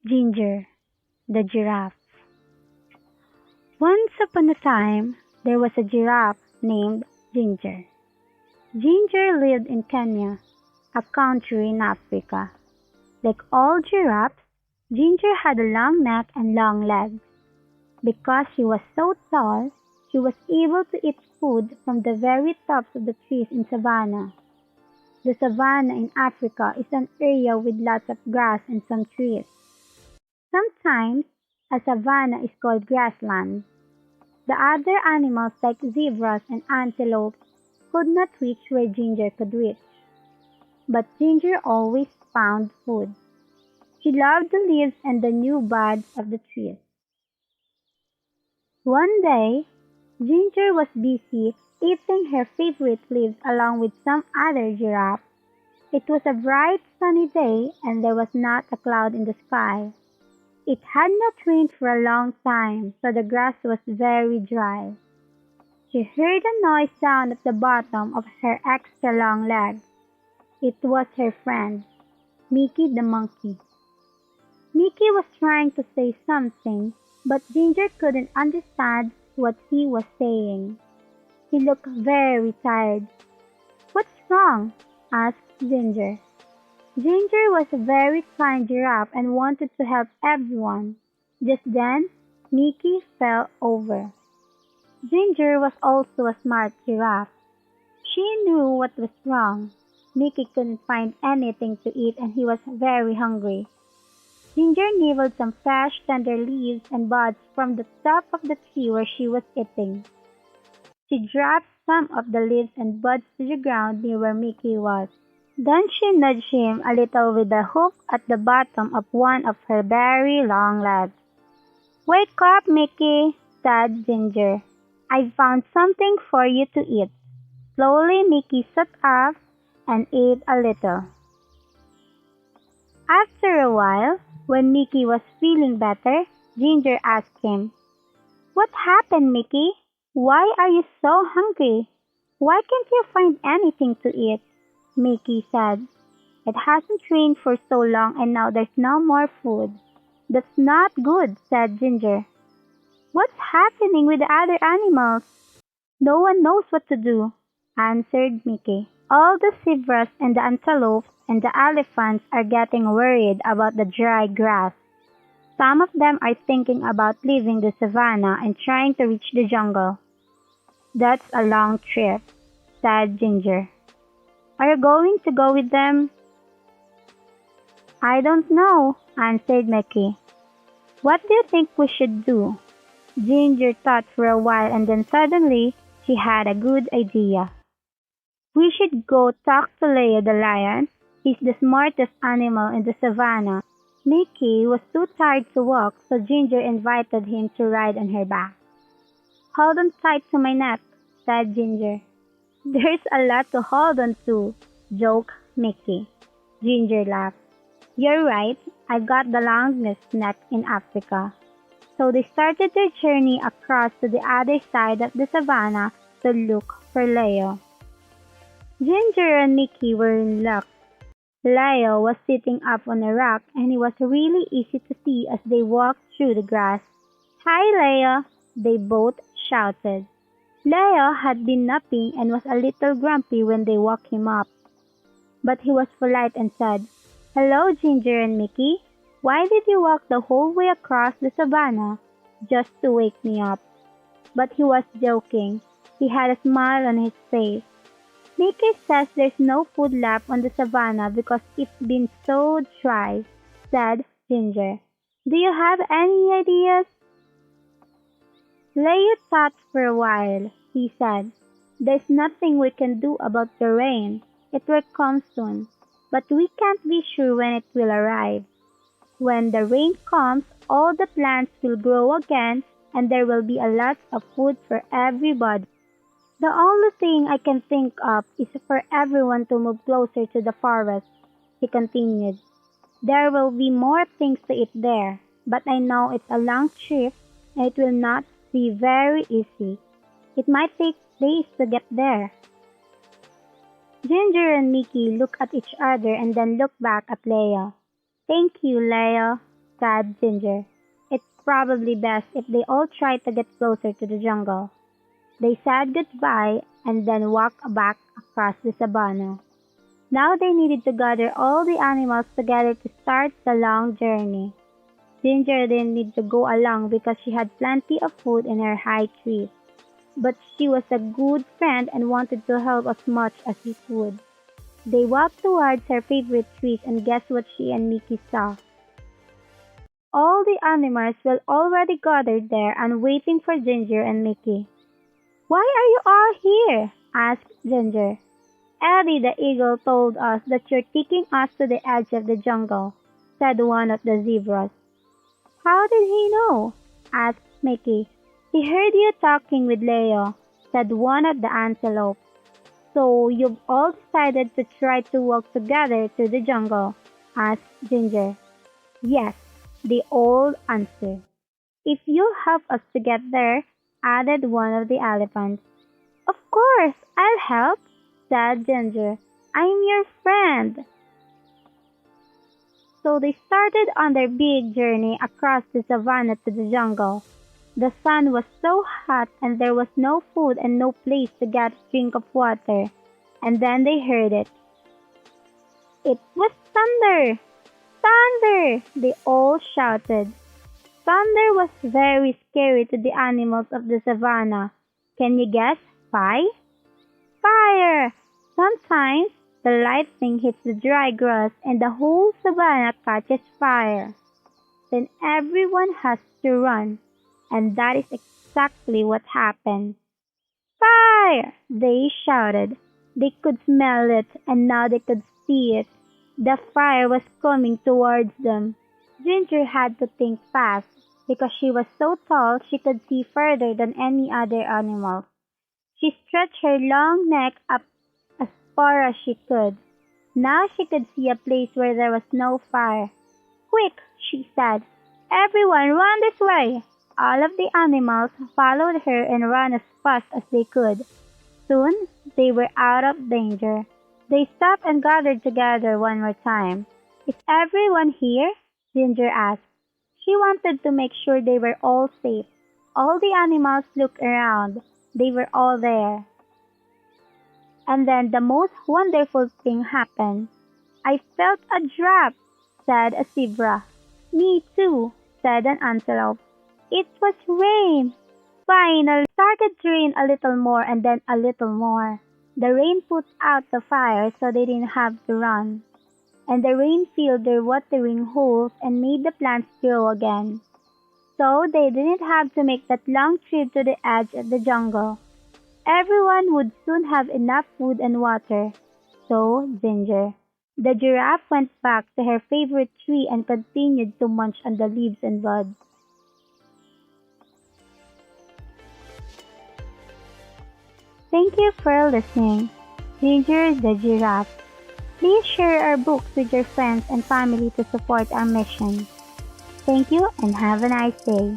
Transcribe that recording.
Ginger, the giraffe. Once upon a time, there was a giraffe named Ginger. Ginger lived in Kenya, a country in Africa. Like all giraffes, Ginger had a long neck and long legs. Because she was so tall, she was able to eat food from the very tops of the trees in savanna. The savanna in Africa is an area with lots of grass and some trees. Sometimes, a savanna is called grassland. The other animals like zebras and antelopes could not reach where Ginger could reach. But Ginger always found food. She loved the leaves and the new buds of the trees. One day, Ginger was busy eating her favorite leaves along with some other giraffes. It was a bright sunny day and there was not a cloud in the sky. It had not rained for a long time, so the grass was very dry. She heard a noise down at the bottom of her extra long leg. It was her friend, Mickey the monkey. Mickey was trying to say something, but Ginger couldn't understand what he was saying. He looked very tired. "What's wrong?" asked Ginger. Ginger was a very kind giraffe and wanted to help everyone. Just then, Mickey fell over. Ginger was also a smart giraffe. She knew what was wrong. Mickey couldn't find anything to eat and he was very hungry. Ginger nibbled some fresh, tender leaves and buds from the top of the tree where she was eating. She dropped some of the leaves and buds to the ground near where Mickey was. Then she nudged him a little with a hook at the bottom of one of her very long legs. "Wake up, Mickey," said Ginger. "I found something for you to eat." Slowly, Mickey sat up and ate a little. After a while, when Mickey was feeling better, Ginger asked him, "What happened, Mickey? Why are you so hungry? Why can't you find anything to eat?" Mickey said, "It hasn't rained for so long and now there's no more food." "That's not good," said Ginger. "What's happening with the other animals?" "No one knows what to do," answered Mickey. "All the zebras and the antelopes and the elephants are getting worried about the dry grass. Some of them are thinking about leaving the savanna and trying to reach the jungle." "That's a long trip," said Ginger. "Are you going to go with them?" "I don't know," answered Mickey. "What do you think we should do?" Ginger thought for a while and then suddenly she had a good idea. "We should go talk to Leo the lion. He's the smartest animal in the savanna." Mickey was too tired to walk, so Ginger invited him to ride on her back. "Hold on tight to my neck," said Ginger. "There's a lot to hold on to," joked Mickey. Ginger laughed. "You're right, I got the longest neck in Africa." So they started their journey across to the other side of the savanna to look for Leo. Ginger and Mickey were in luck. Leo was sitting up on a rock and he was really easy to see as they walked through the grass. "Hi, Leo," they both shouted. Leo had been napping and was a little grumpy when they woke him up. But he was polite and said, "Hello, Ginger and Mickey. Why did you walk the whole way across the savanna just to wake me up?" But he was joking. He had a smile on his face. "Mickey says there's no food left on the savanna because it's been so dry," said Ginger. "Do you have any ideas?" Leo thought for a while. He said, "There's nothing we can do about the rain. It will come soon, but we can't be sure when it will arrive. When the rain comes, all the plants will grow again and there will be a lot of food for everybody. The only thing I can think of is for everyone to move closer to the forest," he continued. "There will be more things to eat there, but I know it's a long trip and it will not be very easy. It might take days to get there." Ginger and Mickey looked at each other and then looked back at Leo. "Thank you, Leo," said Ginger. "It's probably best if they all try to get closer to the jungle." They said goodbye and then walked back across the savanna. Now they needed to gather all the animals together to start the long journey. Ginger didn't need to go along because she had plenty of food in her high trees. But she was a good friend and wanted to help as much as she could. They walked towards her favorite trees and guess what she and Mickey saw? All the animals were already gathered there and waiting for Ginger and Mickey. "Why are you all here?" asked Ginger. "Eddie the eagle told us that you're taking us to the edge of the jungle," said one of the zebras. "How did he know?" asked Mickey. "He heard you talking with Leo," said one of the antelopes. "So you've all decided to try to walk together through the jungle?" asked Ginger. "Yes," they all answered. "If you'll help us to get there," added one of the elephants. "Of course, I'll help," said Ginger. "I'm your friend." So they started on their big journey across the savanna to the jungle. The sun was so hot and there was no food and no place to get a drink of water. And then they heard it. It was thunder! Thunder! They all shouted. Thunder was very scary to the animals of the savanna. Can you guess why? Fire! Sometimes the lightning hits the dry grass and the whole savanna catches fire. Then everyone has to run. And that is exactly what happened. Fire! They shouted. They could smell it, and now they could see it. The fire was coming towards them. Ginger had to think fast, because she was so tall she could see further than any other animal. She stretched her long neck up as far as she could. Now she could see a place where there was no fire. "Quick!" she said. "Everyone run this way!" All of the animals followed her and ran as fast as they could. Soon, they were out of danger. They stopped and gathered together one more time. "Is everyone here?" Ginger asked. She wanted to make sure they were all safe. All the animals looked around. They were all there. And then the most wonderful thing happened. "I felt a drop," said a zebra. "Me too," said an antelope. "It was rain." Finally, it started to rain a little more and then a little more. The rain put out the fire so they didn't have to run. And the rain filled their watering holes and made the plants grow again. So they didn't have to make that long trip to the edge of the jungle. Everyone would soon have enough food and water. So Ginger. The giraffe went back to her favorite tree and continued to munch on the leaves and buds. Thank you for listening. Ginger the Giraffe. Please share our books with your friends and family to support our mission. Thank you and have a nice day.